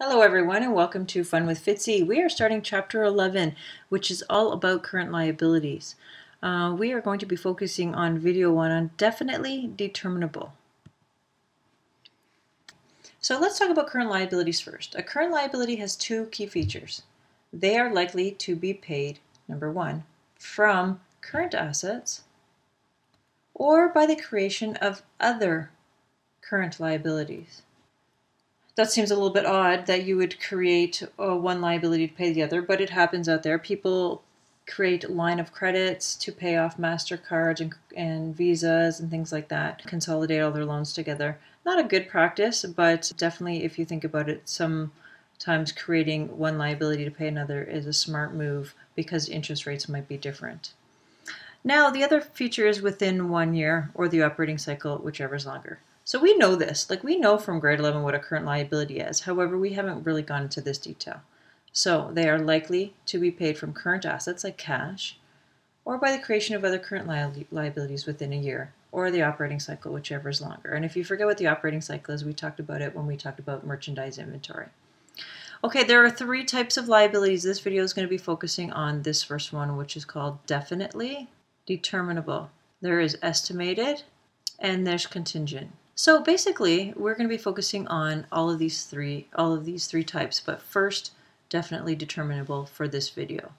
Hello everyone and welcome to Fun with Fitzy. We are starting chapter 11, which is all about current liabilities. We are going to be focusing on video 1 on definitely determinable. So let's talk about current liabilities first. A current liability has two key features. They are likely to be paid, number 1, from current assets or by the creation of other current liabilities. That seems a little bit odd that you would create one liability to pay the other, but it happens out there. People create line of credits to pay off MasterCards and Visas and things like that, consolidate all their loans together. Not a good practice, but definitely if you think about it, sometimes creating one liability to pay another is a smart move because interest rates might be different. Now, the other feature is within 1 year or the operating cycle, whichever is longer. So we know this, we know from grade 11 what a current liability is. However, we haven't really gone into this detail. So they are likely to be paid from current assets like cash or by the creation of other current liabilities within a year or the operating cycle, whichever is longer. And if you forget what the operating cycle is, we talked about it when we talked about merchandise inventory. Okay, there are 3 types of liabilities. This video is going to be focusing on this first one, which is called definitely determinable. There is estimated and there's contingent. So basically, we're going to be focusing on all of these three types, but first, definitely determinable for this video.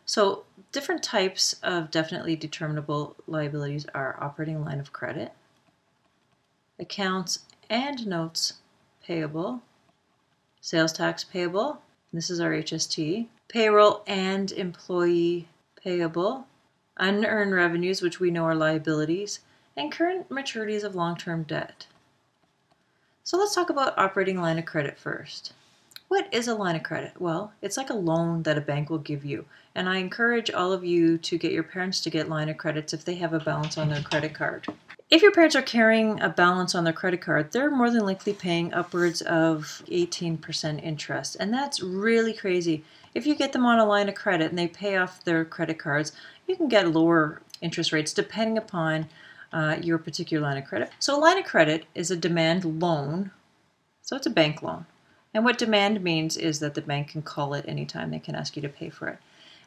So different types of definitely determinable liabilities are operating line of credit, accounts and notes payable, sales tax payable, this is our HST, payroll and employee payable, unearned revenues, which we know are liabilities, and current maturities of long-term debt. So let's talk about operating line of credit first. What is a line of credit? Well, it's like a loan that a bank will give you. And I encourage all of you to get your parents to get line of credits if they have a balance on their credit card. If your parents are carrying a balance on their credit card, they're more than likely paying upwards of 18% interest. And that's really crazy. If you get them on a line of credit and they pay off their credit cards, you can get lower interest rates depending upon your particular line of credit. So a line of credit is a demand loan, so it's a bank loan. And what demand means is that the bank can call it anytime. They can ask you to pay for it.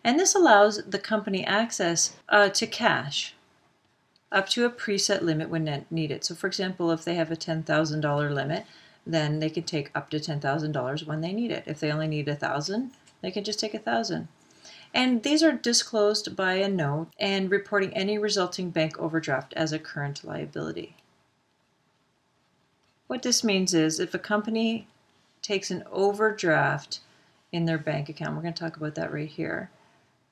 And this allows the company access to cash up to a preset limit when needed. So for example, if they have a $10,000 limit, then they can take up to $10,000 when they need it. If they only need $1,000, they can just take $1,000. And these are disclosed by a note and reporting any resulting bank overdraft as a current liability. What this means is if a company takes an overdraft in their bank account, we're going to talk about that right here.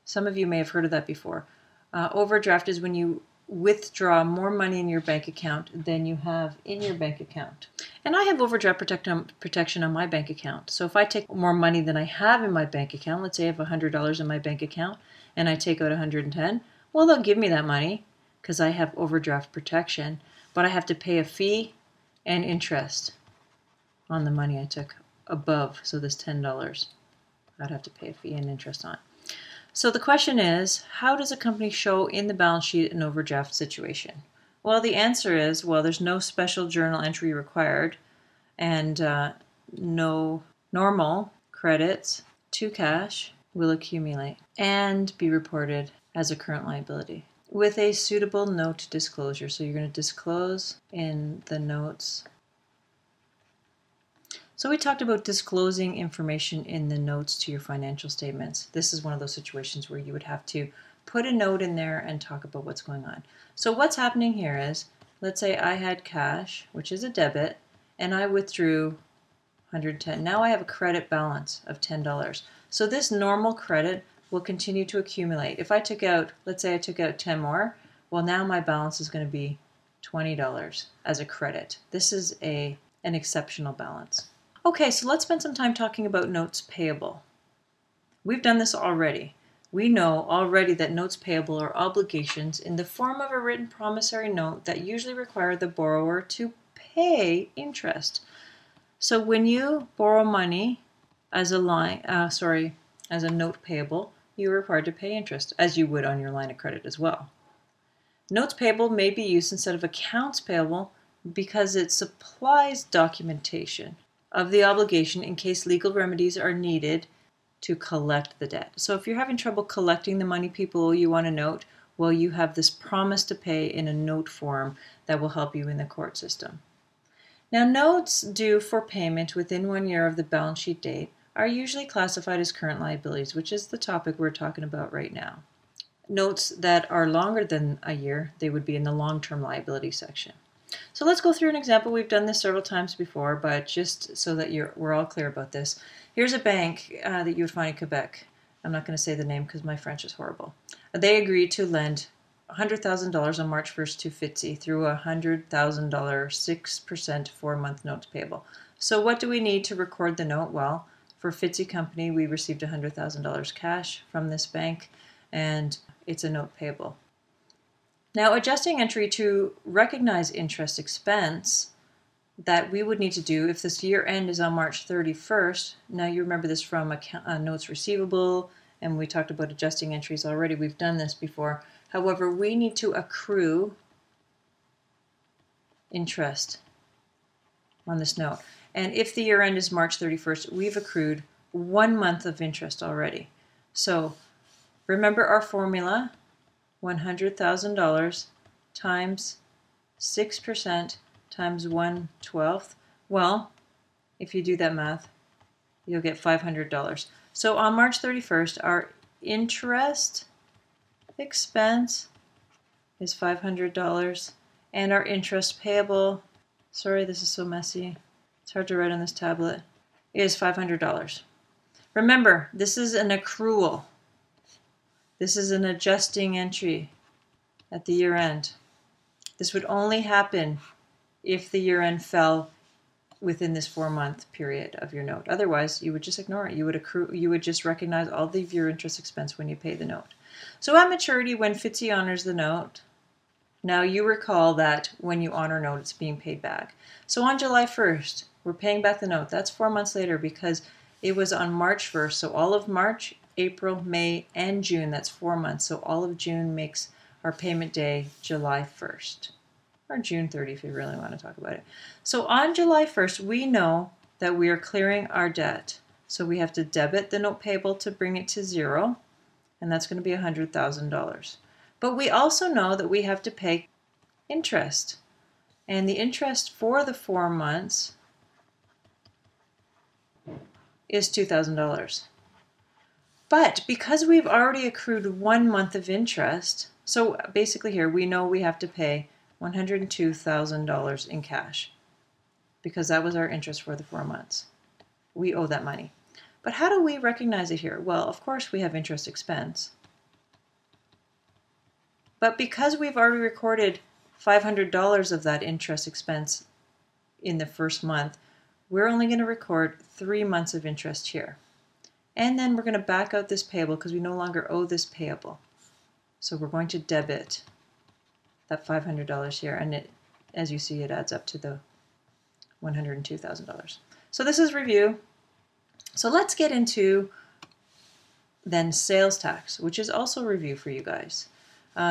Some of you may have heard of that before. Overdraft is when you withdraw more money in your bank account than you have in your bank account. And I have overdraft protection on my bank account. So if I take more money than I have in my bank account, let's say I have $100 in my bank account and I take out $110, well, they'll give me that money because I have overdraft protection, but I have to pay a fee and interest on the money I took above. So this $10, I'd have to pay a fee and interest on. So the question is, how does a company show in the balance sheet an overdraft situation? Well, the answer is, well, there's no special journal entry required and no normal credits to cash will accumulate and be reported as a current liability with a suitable note disclosure. So you're going to disclose in the notes. So we talked about disclosing information in the notes to your financial statements. This is one of those situations where you would have to put a note in there and talk about what's going on. So what's happening here is, let's say I had cash, which is a debit, and I withdrew $110. Now I have a credit balance of $10. So this normal credit will continue to accumulate. If I took out, let's say I took out 10 more, well now my balance is going to be $20 as a credit. This is an exceptional balance. Okay, so let's spend some time talking about notes payable. We've done this already. We know already that notes payable are obligations in the form of a written promissory note that usually require the borrower to pay interest. So when you borrow money as a note payable, you're required to pay interest, as you would on your line of credit as well. Notes payable may be used instead of accounts payable because it supplies documentation. of the obligation in case legal remedies are needed to collect the debt. So if you're having trouble collecting the money people owe you on a note, well, you have this promise to pay in a note form that will help you in the court system. Now, notes due for payment within 1 year of the balance sheet date are usually classified as current liabilities, which is the topic we're talking about right now. Notes that are longer than a year, they would be in the long-term liability section. So let's go through an example. We've done this several times before, but just so that we're all clear about this. Here's a bank that you would find in Quebec. I'm not going to say the name because my French is horrible. They agreed to lend $100,000 on March 1st to Fitzy through a $100,000 6% 4-month notes payable. So what do we need to record the note? Well, for Fitzy Company, we received $100,000 cash from this bank, and it's a note payable. Now, adjusting entry to recognize interest expense that we would need to do if this year end is on March 31st. Now, you remember this from notes receivable, and we talked about adjusting entries already. We've done this before. However, we need to accrue interest on this note. And if the year end is March 31st, we've accrued 1 month of interest already. So remember our formula, $100,000 times 6% times 1/12. Well, if you do that math, you'll get $500. So on March 31st, our interest expense is $500, and our interest payable, sorry, this is so messy, it's hard to write on this tablet, is $500. Remember, this is an accrual. This is an adjusting entry at the year end. This would only happen if the year end fell within this 4-month period of your note. Otherwise, you would just ignore it. You would just recognize all of your interest expense when you pay the note. So at maturity, when Fitzy honors the note, now you recall that when you honor note, it's being paid back. So on July 1st, we're paying back the note. That's 4 months later because it was on March 1st. So all of March, April, May, and June, that's 4 months. So all of June makes our payment day July 1st. Or June 30 if you really want to talk about it. So on July 1st, we know that we are clearing our debt. So we have to debit the note payable to bring it to zero, and that's going to be $100,000. But we also know that we have to pay interest. And the interest for the 4 months is $2,000. But because we've already accrued 1 month of interest, so basically here we know we have to pay $102,000 in cash because that was our interest for the 4 months. We owe that money. But how do we recognize it here? Well, of course we have interest expense. But because we've already recorded $500 of that interest expense in the first month, we're only going to record 3 months of interest here. And then we're going to back out this payable because we no longer owe this payable. So we're going to debit that $500 here, and it, as you see, it adds up to the $102,000. So this is review. So let's get into then sales tax, which is also review for you guys.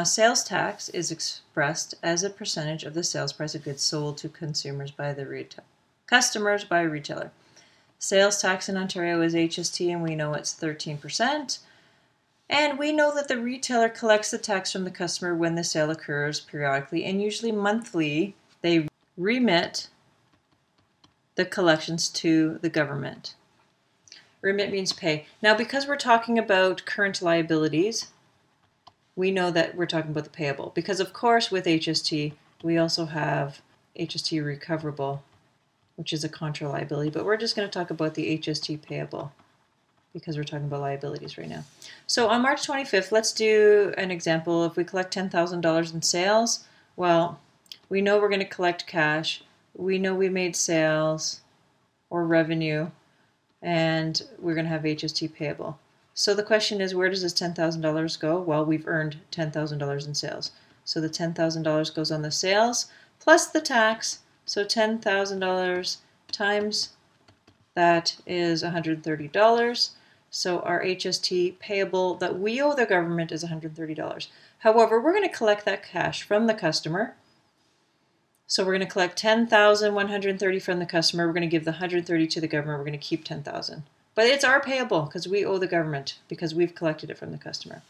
Sales tax is expressed as a percentage of the sales price of goods sold to consumers by the customers by a retailer. Sales tax in Ontario is HST, and we know it's 13%. And we know that the retailer collects the tax from the customer when the sale occurs periodically, and usually monthly they remit the collections to the government. Remit means pay. Now, because we're talking about current liabilities, we know that we're talking about the payable. Because, of course, with HST, we also have HST recoverable, which is a contra liability, but we're just going to talk about the HST payable because we're talking about liabilities right now. So on March 25th, let's do an example. If we collect $10,000 in sales, well, we know we're going to collect cash. We know we made sales or revenue, and we're going to have HST payable. So the question is, where does this $10,000 go? Well, we've earned $10,000 in sales. So the $10,000 goes on the sales plus the tax. So $10,000 times that is $130. So our HST payable that we owe the government is $130. However, we're going to collect that cash from the customer, So we're going to collect $10,130 from the customer. We're going to give the $130 to the government. We're going to keep $10,000. But it's our payable because we owe the government because we've collected it from the customer.